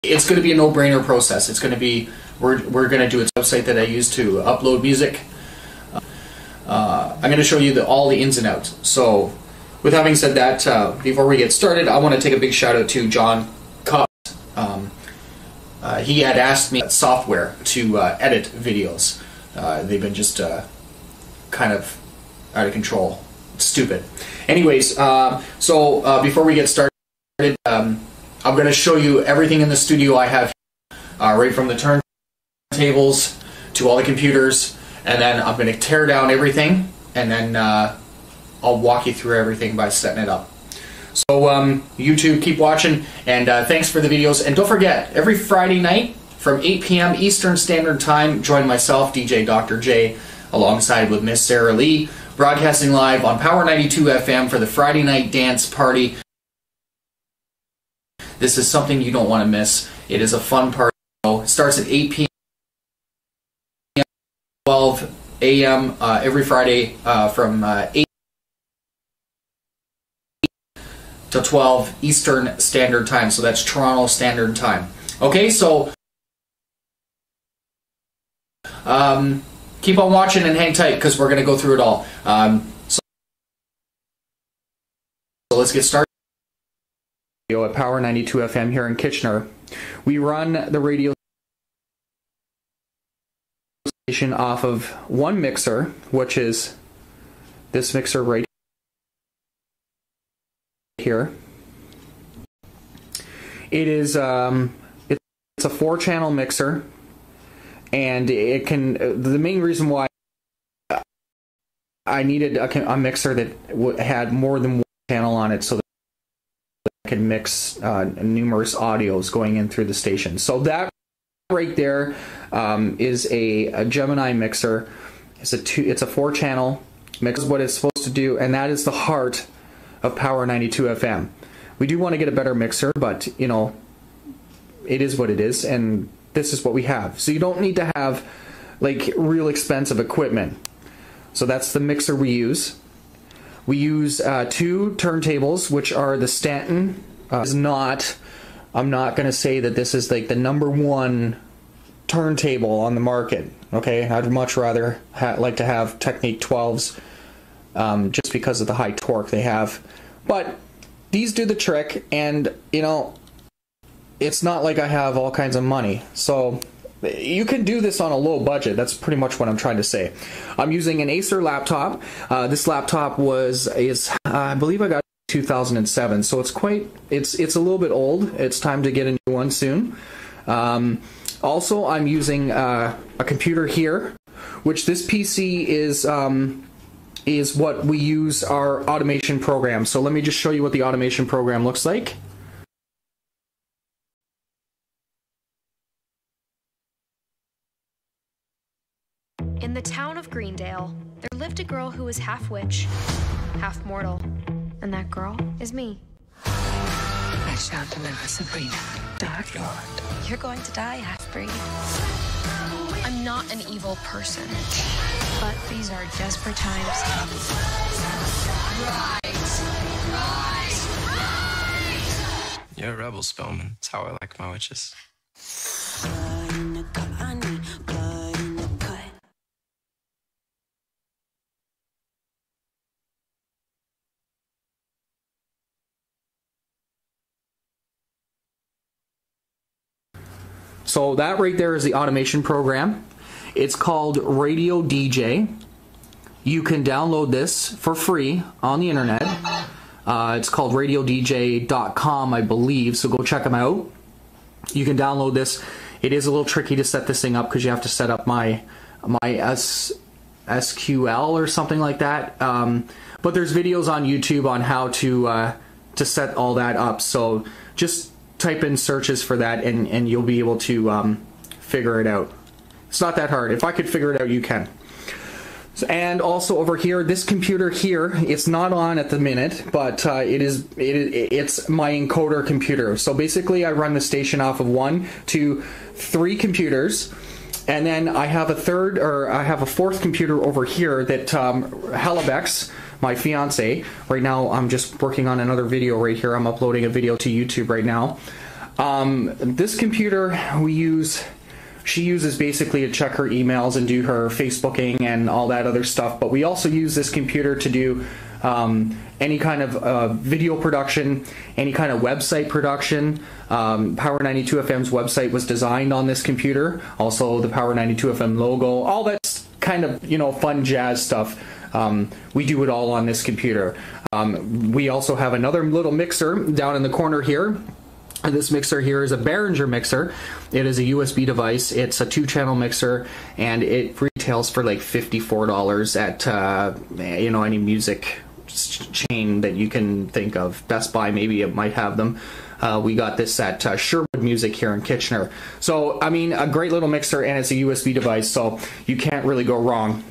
it's going to be a no-brainer process. It's going to be, we're going to do a website that I use to upload music. I'm going to show you all the ins and outs. So, with having said that, before we get started, I want to take a big shout out to John Cobb. He had asked me software to edit videos. They've been just kind of out of control. It's stupid. Anyways, so before we get started, I'm going to show you everything in the studio I have, right from the turntables to all the computers, and then I'm going to tear down everything, and then I'll walk you through everything by setting it up. So YouTube, keep watching, and thanks for the videos. And don't forget, every Friday night from 8 p.m. Eastern Standard Time, join myself, DJ Dr. J, alongside with Miss Sarah Lee, broadcasting live on Power 92 FM for the Friday Night Dance Party. This is something you don't want to miss. It is a fun party. It starts at 8 p.m. 12 a.m. Every Friday from 8 to 12 Eastern Standard Time. So that's Toronto Standard Time. Okay, so keep on watching and hang tight because we're going to go through it all. So let's get started. At Power 92 FM here in Kitchener. We run the radio station off of one mixer, which is this mixer right here. It is it's a 4-channel mixer, and it can, the main reason why I needed a mixer that had more than one channel on it, so that I could mix numerous audios going in through the station. So that right there is a Gemini mixer. It's a 4-channel mix, is what it's supposed to do, and that is the heart of Power 92 FM. We do want to get a better mixer, but you know, it is what it is, and this is what we have. So you don't need to have like real expensive equipment. So that's the mixer we use. We use 2 turntables, which are the Stanton. I'm not going to say that this is like the #1 turntable on the market. Okay, I'd much rather like to have Technique 12s, just because of the high torque they have. But these do the trick, and you know, it's not like I have all kinds of money, so you can do this on a low budget. That's pretty much what I'm trying to say. I'm using an Acer laptop. This laptop is I believe I got it in 2007, so it's a little bit old. It's time to get a new one soon. Also, I'm using a computer here, which this PC is what we use our automation program. So let me just show you what the automation program looks like. In the town of Greendale, there lived a girl who was half witch, half mortal. And that girl is me. I shall deliver Sabrina, Dark Lord. You're going to die, half-breed. I'm not an evil person, but these are desperate times. You're a rebel, Spellman. That's how I like my witches. So that right there is the automation program. It's called Radio DJ. You can download this for free on the internet. It's called radiodj.com, I believe, so go check them out. You can download this. It is a little tricky to set this thing up because you have to set up my SQL or something like that. But there's videos on YouTube on how to set all that up. So just type in searches for that, and you'll be able to figure it out. It's not that hard. If I could figure it out, you can. And also over here, this computer here, it's not on at the minute, but it's my encoder computer. So basically I run the station off of 1, 2, 3 computers, and then I have a fourth computer over here that Helibex, my fiance, right now I'm just working on another video right here. I'm uploading a video to YouTube right now. This computer she uses basically to check her emails and do her Facebooking and all that other stuff, but we also use this computer to do any kind of video production, any kind of website production. Power 92 FM's website was designed on this computer. Also the Power 92 FM logo, all that kind of, you know, fun jazz stuff. We do it all on this computer. We also have another little mixer down in the corner here. This mixer here is a Behringer mixer. It is a USB device. It's a 2-channel mixer, and it retails for like $54 at you know, any music chain that you can think of. Best Buy, maybe it might have them. We got this at Sherwood Music here in Kitchener. So I mean, a great little mixer, and it's a USB device, so you can't really go wrong.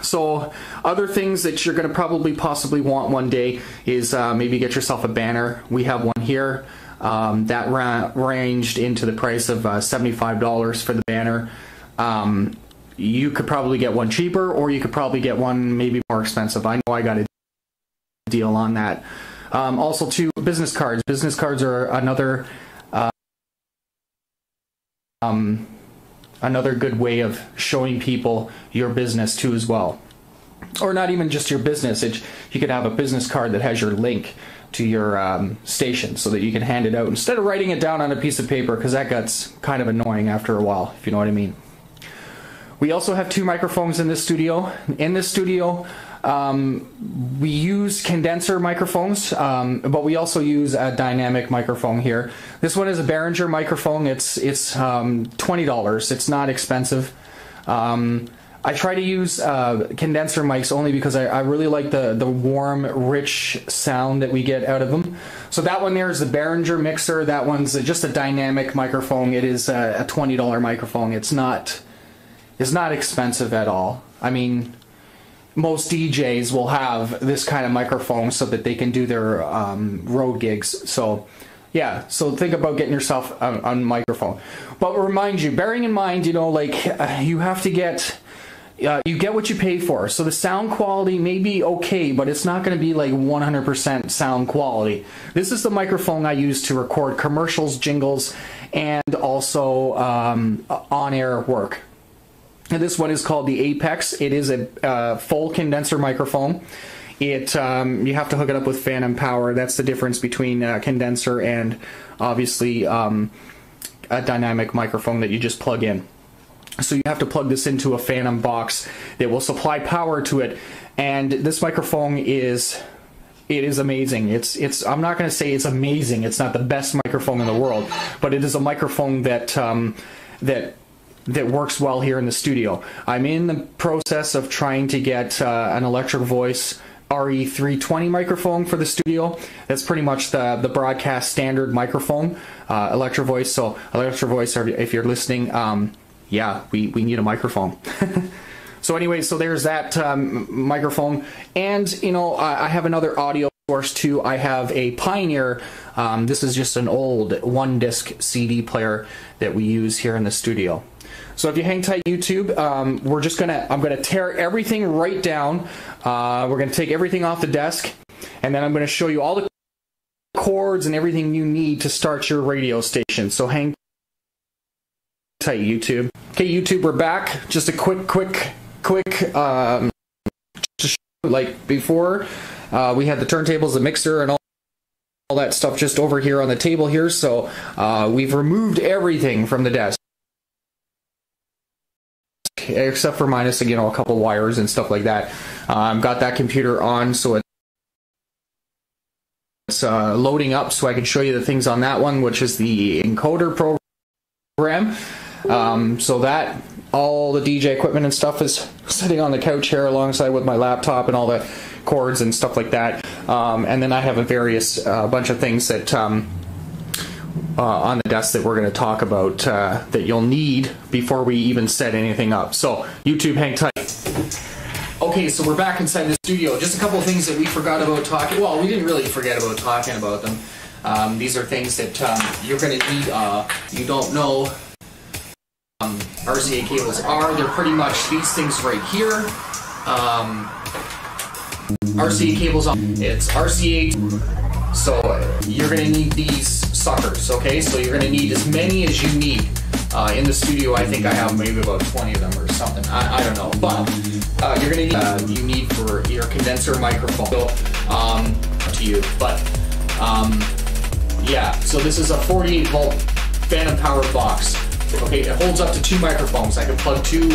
So other things that you're going to probably possibly want one day is maybe get yourself a banner. We have one here. That ranged into the price of $75 for the banner. You could probably get one cheaper, or you could probably get one maybe more expensive. I know I got a deal on that. Also, too, business cards. Business cards are another another good way of showing people your business too as well. Or not even just your business. You could have a business card that has your link to your station, so that you can hand it out instead of writing it down on a piece of paper, because that gets kind of annoying after a while, if you know what I mean. We also have 2 microphones in this studio. In this studio, we use condenser microphones, but we also use a dynamic microphone here. This one is a Behringer microphone. It's $20. It's not expensive. I try to use condenser mics only because I really like the warm, rich sound that we get out of them. So that one there is the Behringer mixer. That one's just a dynamic microphone. It is a $20 microphone. It's not expensive at all. I mean, most DJs will have this kind of microphone so that they can do their road gigs. So yeah, so think about getting yourself a microphone. But remind you, bearing in mind, you know, like you have to get... you get what you pay for. So the sound quality may be okay, but it's not going to be like 100% sound quality. This is the microphone I use to record commercials, jingles, and also on-air work. And this one is called the Apex. It is a full condenser microphone. You have to hook it up with phantom power. That's the difference between condenser and obviously a dynamic microphone that you just plug in. So you have to plug this into a phantom box that will supply power to it, and this microphone is amazing. I'm not going to say it's amazing. It's not the best microphone in the world, but it is a microphone that works well here in the studio. I'm in the process of trying to get an Electric Voice RE320 microphone for the studio. That's pretty much the broadcast standard microphone, Electric Voice. So Electric Voice, if you're listening, yeah, we need a microphone. So anyway, so there's that microphone. And, you know, I have another audio source too. I have a Pioneer. This is just an old 1-disc CD player that we use here in the studio. So if you hang tight, YouTube, I'm gonna tear everything right down. We're gonna take everything off the desk, and then I'm gonna show you all the cords and everything you need to start your radio station. So hang tight, YouTube. Okay, YouTube, we're back. Just a quick just like before, we had the turntables, the mixer, and all that stuff just over here on the table here. So we've removed everything from the desk, except for minus, you know, a couple wires and stuff like that. Got that computer on, so it's loading up, so I can show you the things on that one, which is the encoder program. So that all the DJ equipment and stuff is sitting on the couch here alongside with my laptop and all the cords and stuff like that. And then I have a various bunch of things that on the desk that we're going to talk about that you'll need before we even set anything up. So YouTube, hang tight. Okay, so we're back inside the studio. Just a couple of things that we forgot about talking. Well, we didn't really forget about talking about them. These are things that you're going to need. You don't know RCA cables are. They're pretty much these things right here. RCA cables. It's RCA. So you're going to need these suckers, okay? So you're going to need as many as you need. In the studio, I think I have maybe about 20 of them or something. I don't know. But you're going to need, you need for your condenser microphone. So, up to you. But, yeah, so this is a 48 volt phantom powered box. Okay, it holds up to 2 microphones. I can plug 2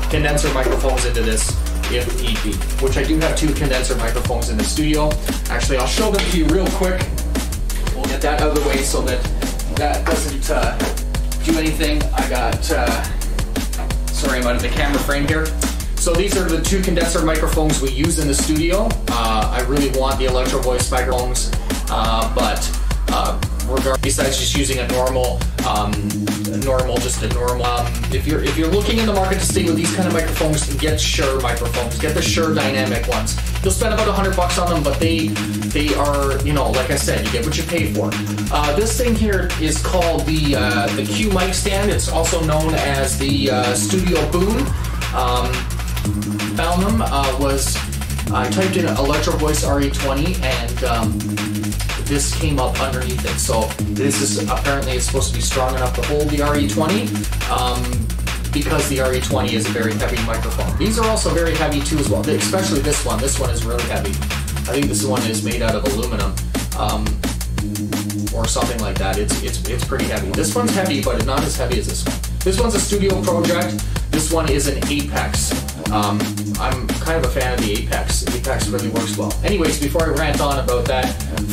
condenser microphones into this if need be, which I do have 2 condenser microphones in the studio. Actually, I'll show them to you real quick. We'll get that out of the way so that that doesn't do anything. I got, sorry, I'm out of the camera frame here. So these are the 2 condenser microphones we use in the studio. I really want the Electro Voice microphones, but besides just using a normal, if you're looking in the market to stay with these kind of microphones, get Shure microphones, get the Shure dynamic ones. You'll spend about $100 on them, but they are, you know, like I said, you get what you pay for. This thing here is called the Q mic stand. It's also known as the Studio Boom. Found them I typed in Electro Voice RE20 and this came up underneath it. So this is apparently it's supposed to be strong enough to hold the RE20 because the RE20 is a very heavy microphone. These are also very heavy too as well, especially this one. This one is really heavy. I think this one is made out of aluminum or something like that. It's pretty heavy. This one's heavy, but not as heavy as this one. This one's a studio project. This one is an Apex. I'm kind of a fan of the Apex. Apex really works well. Anyways, before I rant on about that,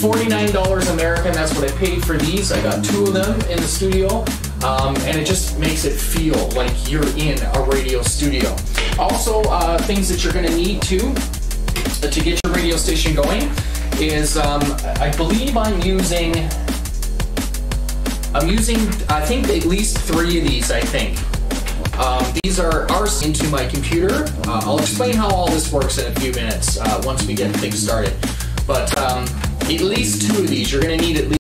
$49 American, that's what I paid for these. I got 2 of them in the studio, and it just makes it feel like you're in a radio studio. Also, things that you're gonna need to get your radio station going is, I believe I'm using, I think at least 3 of these, I think. These are into my computer. I'll explain how all this works in a few minutes once we get things started. But at least 2 of these. You're going to need at least